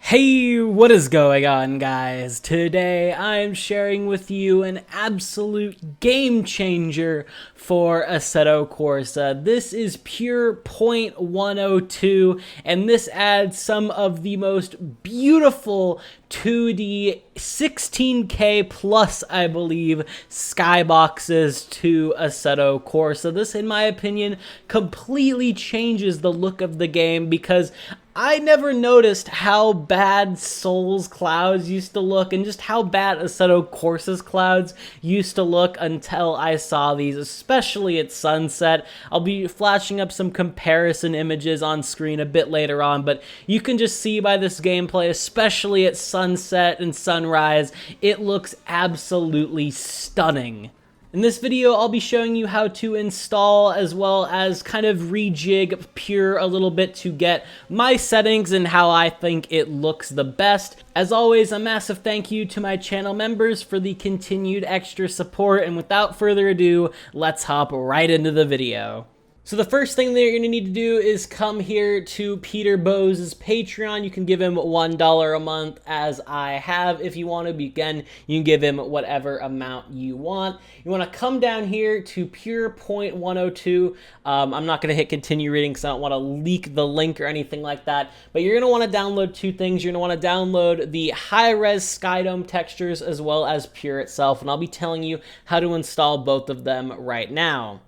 Hey, what is going on, guys? Today I'm sharing with you an absolute game changer for Assetto Corsa. This is pure point 102, and this adds some of the most beautiful 2D 16K plus, I believe, skyboxes to Assetto Corsa. This, in my opinion, completely changes the look of the game because I never noticed how bad Soul's clouds used to look and just how bad Assetto Corsa's clouds used to look until I saw these, especially at sunset. I'll be flashing up some comparison images on screen a bit later on, but you can just see by this gameplay, especially at sunset and sunrise, it looks absolutely stunning. In this video, I'll be showing you how to install as well as kind of rejig Pure a little bit to get my settings and how I think it looks the best. As always, a massive thank you to my channel members for the continued extra support, and without further ado, let's hop right into the video. So the first thing that you're going to need to do is come here to Peter Bose's Patreon. You can give him $1 a month, as I have. If you want to, again, you can give him whatever amount you want. You want to come down here to Pure Point 102. I'm not going to hit continue reading because I don't want to leak the link or anything like that. But you're going to want to download two things. You're going to want to download the high-res Skydome textures as well as Pure itself. And I'll be telling you how to install both of them right now.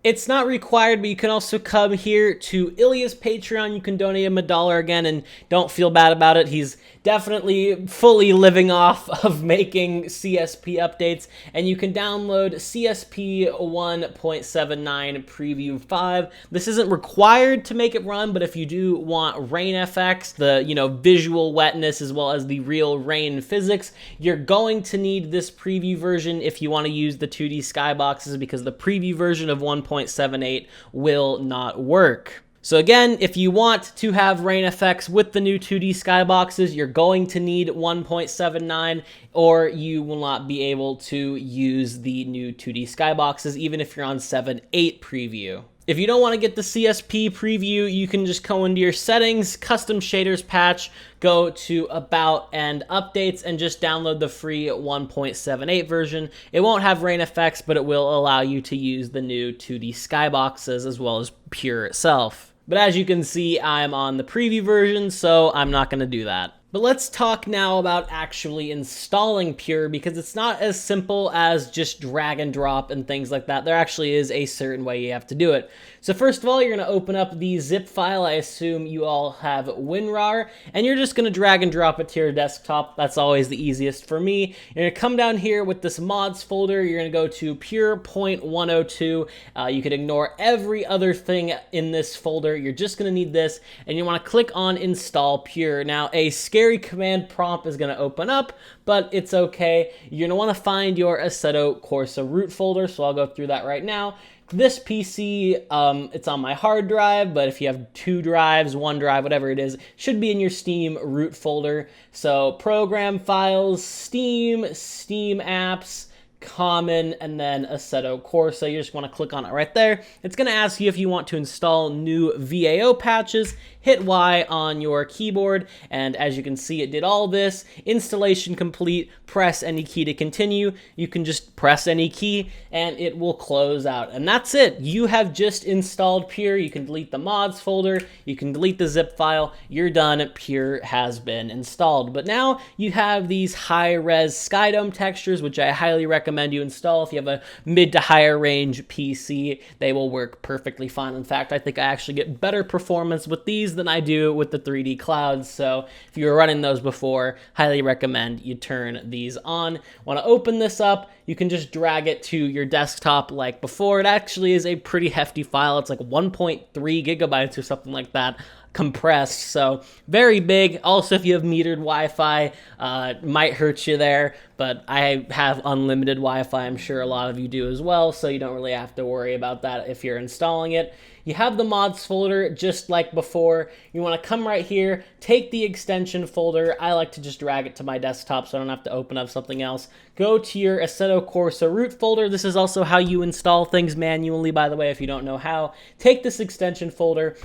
It's not required, but you can also come here to Ilya's Patreon. You can donate him $1 again, and don't feel bad about it. He's definitely fully living off of making CSP updates, and you can download CSP 1.79 Preview 5. This isn't required to make it run, but if you do want rain effects, the visual wetness as well as the real rain physics, you're going to need this preview version if you want to use the 2D skyboxes, because the preview version of 1.78 will not work. So again, if you want to have rain effects with the new 2D skyboxes, you're going to need 1.79, or you will not be able to use the new 2D skyboxes, even if you're on 7.8 preview. If you don't want to get the CSP preview, you can just go into your settings, custom shaders patch, go to about and updates, and just download the free 1.78 version. It won't have rain effects, but it will allow you to use the new 2D skyboxes as well as Pure itself. But as you can see, I'm on the preview version, so I'm not going to do that. But let's talk now about actually installing Pure, because it's not as simple as just drag and drop and things like that. There actually is a certain way you have to do it. So first of all, you're going to open up the zip file. I assume you all have WinRAR, and you're just going to drag and drop it to your desktop. That's always the easiest for me. You're going to come down here with this mods folder. You're going to go to Pure Point 102. You can ignore every other thing in this folder. You're just going to need this, and you want to click on Install Pure. Now, a scary command prompt is going to open up, but it's okay. You're going to want to find your Assetto Corsa root folder, so I'll go through that right now. This PC, it's on my hard drive, but if you have 2 drives, 1 drive, whatever it is, it should be in your Steam root folder. So program files, Steam apps, common, and then Assetto Corsa. You just want to click on it right there. It's going to ask you if you want to install new VAO patches. Hit Y on your keyboard, and as you can see, it did all this. Installation complete. Press any key to continue. You can just press any key, and it will close out. And that's it. You have just installed Pure. You can delete the mods folder. You can delete the zip file. You're done. Pure has been installed. But now you have these high-res Skydome textures, which I highly recommend you install. If you have a mid to higher range PC, they will work perfectly fine. In fact, I think I actually get better performance with these than I do with the 3D clouds. So if you were running those before, highly recommend you turn these on. Want to open this up, you can just drag it to your desktop like before. It actually is a pretty hefty file. It's like 1.3 gigabytes or something like that compressed, so very big. Also, if you have metered Wi-Fi, might hurt you there, but I have unlimited Wi-Fi. I'm sure a lot of you do as well, so you don't really have to worry about that if you're installing it. You have the mods folder just like before. You want to come right here, take the extension folder. I like to just drag it to my desktop so I don't have to open up something else. Go to your Assetto Corsa root folder. This is also how you install things manually, by the way, if you don't know how. Take this extension folder,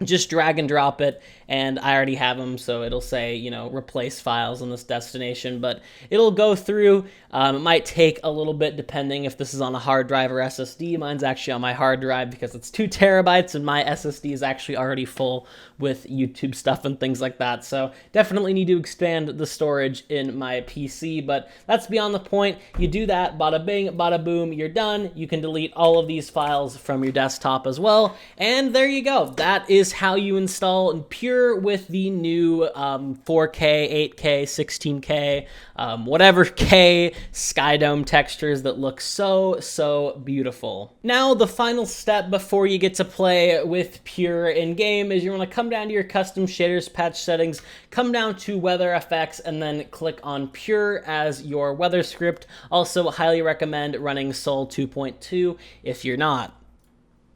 just drag and drop it, and I already have them, so it'll say, you know, replace files in this destination, but it'll go through. It might take a little bit depending if this is on a hard drive or SSD. Mine's actually on my hard drive because it's 2 terabytes, and my SSD is actually already full with YouTube stuff and things like that, so definitely need to expand the storage in my PC, but that's beyond the point. You do that, bada bing, bada boom, you're done. You can delete all of these files from your desktop as well, and there you go. That is how you install Pure with the new 4K, 8K, 16K, whatever K Skydome textures that look so beautiful. Now, the final step before you get to play with Pure in-game is you want to come down to your custom shaders patch settings, come down to weather effects, and then click on Pure as your weather script. Also, highly recommend running Sol 2.2 if you're not.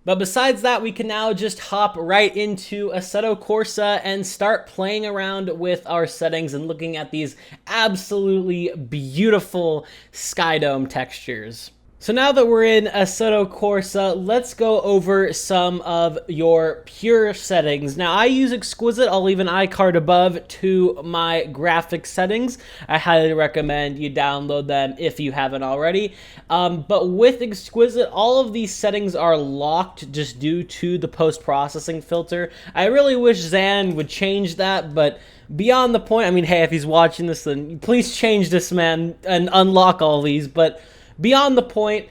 But besides that, we can now just hop right into Assetto Corsa and start playing around with our settings and looking at these absolutely beautiful Skydome textures. So now that we're in Assetto Corsa, let's go over some of your Pure settings. Now, I use Exquisite. I'll leave an iCard above to my graphics settings. I highly recommend you download them if you haven't already. But with Exquisite, all of these settings are locked just due to the post-processing filter. I really wish Zan would change that, but beyond the point. I mean, hey, if he's watching this, then please change this, man, and unlock all these, but beyond the point,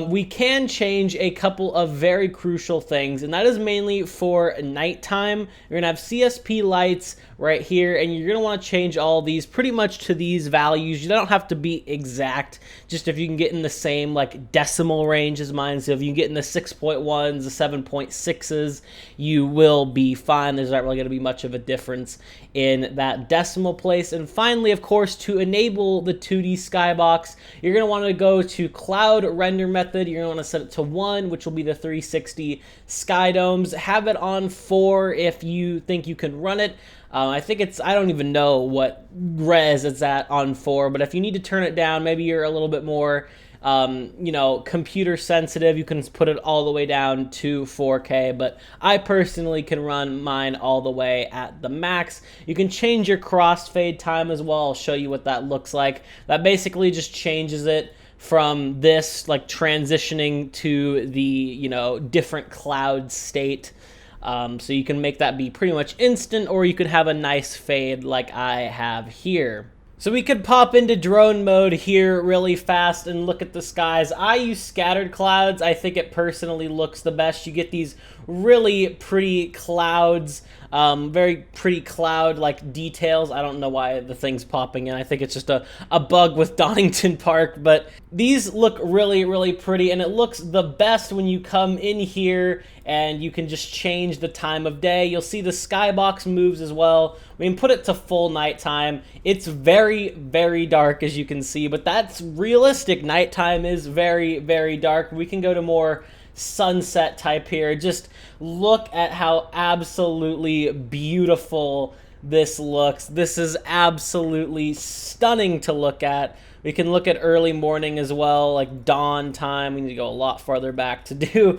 we can change a couple of very crucial things, and that is mainly for nighttime. You're going to have CSP lights right here, and you're going to want to change all these pretty much to these values. You don't have to be exact, just if you can get in the same like decimal range as mine. So if you can get in the 6.1s, the 7.6s, you will be fine. There's not really going to be much of a difference in that decimal place. And finally, of course, to enable the 2D skybox, you're going to want to go to Cloud Render Method. You're going to want to set it to 1, which will be the 360 Skydomes. Have it on 4 if you think you can run it. I think it's, I don't even know what res it's at on 4, but if you need to turn it down, maybe you're a little bit more, you know, computer sensitive, you can put it all the way down to 4K, but I personally can run mine all the way at the max. You can change your crossfade time as well. I'll show you what that looks like. That basically just changes it from this, like, transitioning to the, you know, different cloud state. So you can make that be pretty much instant, or you could have a nice fade like I have here. So we could pop into drone mode here really fast and look at the skies. I use scattered clouds. I think it personally looks the best. You get these really pretty clouds, very pretty cloud-like details. I don't know why the thing's popping in. I think it's just a bug with Donington Park, but these look really pretty, and it looks the best when you come in here and you can just change the time of day. You'll see the skybox moves as well. We can put it to full nighttime. It's very dark, as you can see, but that's realistic. Nighttime is very dark. We can go to more sunset type here. Just look at how absolutely beautiful this looks. This is absolutely stunning to look at. We can look at early morning as well, like dawn time. We need to go a lot farther back to do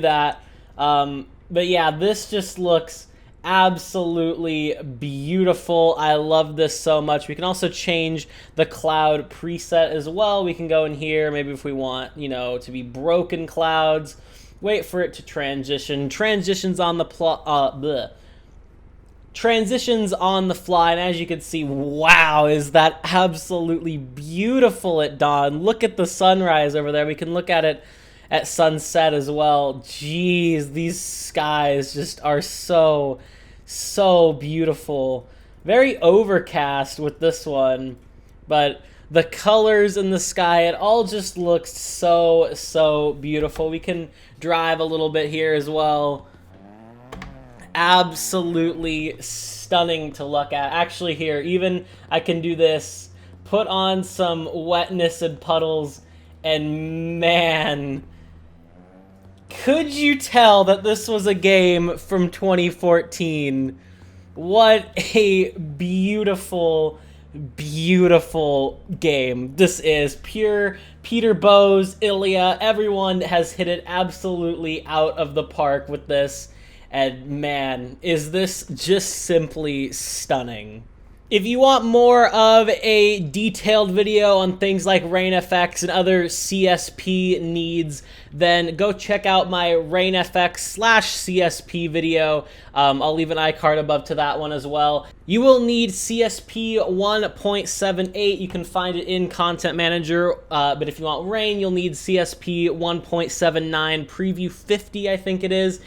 that. But yeah, this just looks absolutely beautiful. I love this so much. We can also change the cloud preset as well. We can go in here, maybe if we want, you know, to be broken clouds. Wait for it to transition. Transitions on the transitions on the fly, and as you can see, wow, is that absolutely beautiful at dawn. Look at the sunrise over there. We can look at it at sunset as well. Jeez, these skies just are so beautiful. Very overcast with this one, but the colors in the sky, it all just looks so beautiful. We can drive a little bit here as well. Absolutely stunning to look at. Actually, here, even I can do this, put on some wetness and puddles, and man, could you tell that this was a game from 2014? What a beautiful game this is. Pure. Peter Bose, Ilya, everyone has hit it absolutely out of the park with this. and man, is this just simply stunning. If you want more of a detailed video on things like rain effects and other CSP needs, then go check out my rain effects / CSP video. I'll leave an iCard above to that one as well. You will need CSP 1.78. You can find it in Content Manager, but if you want rain, you'll need CSP 1.79 Preview 50, I think it is.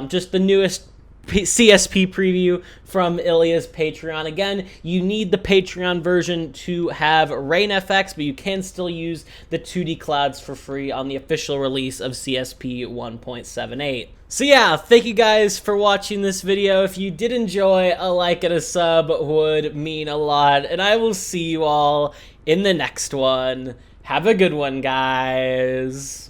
Just the newest CSP preview from Ilya's Patreon. Again, you need the Patreon version to have rain effects, but you can still use the 2D clouds for free on the official release of CSP 1.78. So yeah, thank you guys for watching this video. If you did enjoy, a like and a sub would mean a lot, and I will see you all in the next one. Have a good one, guys.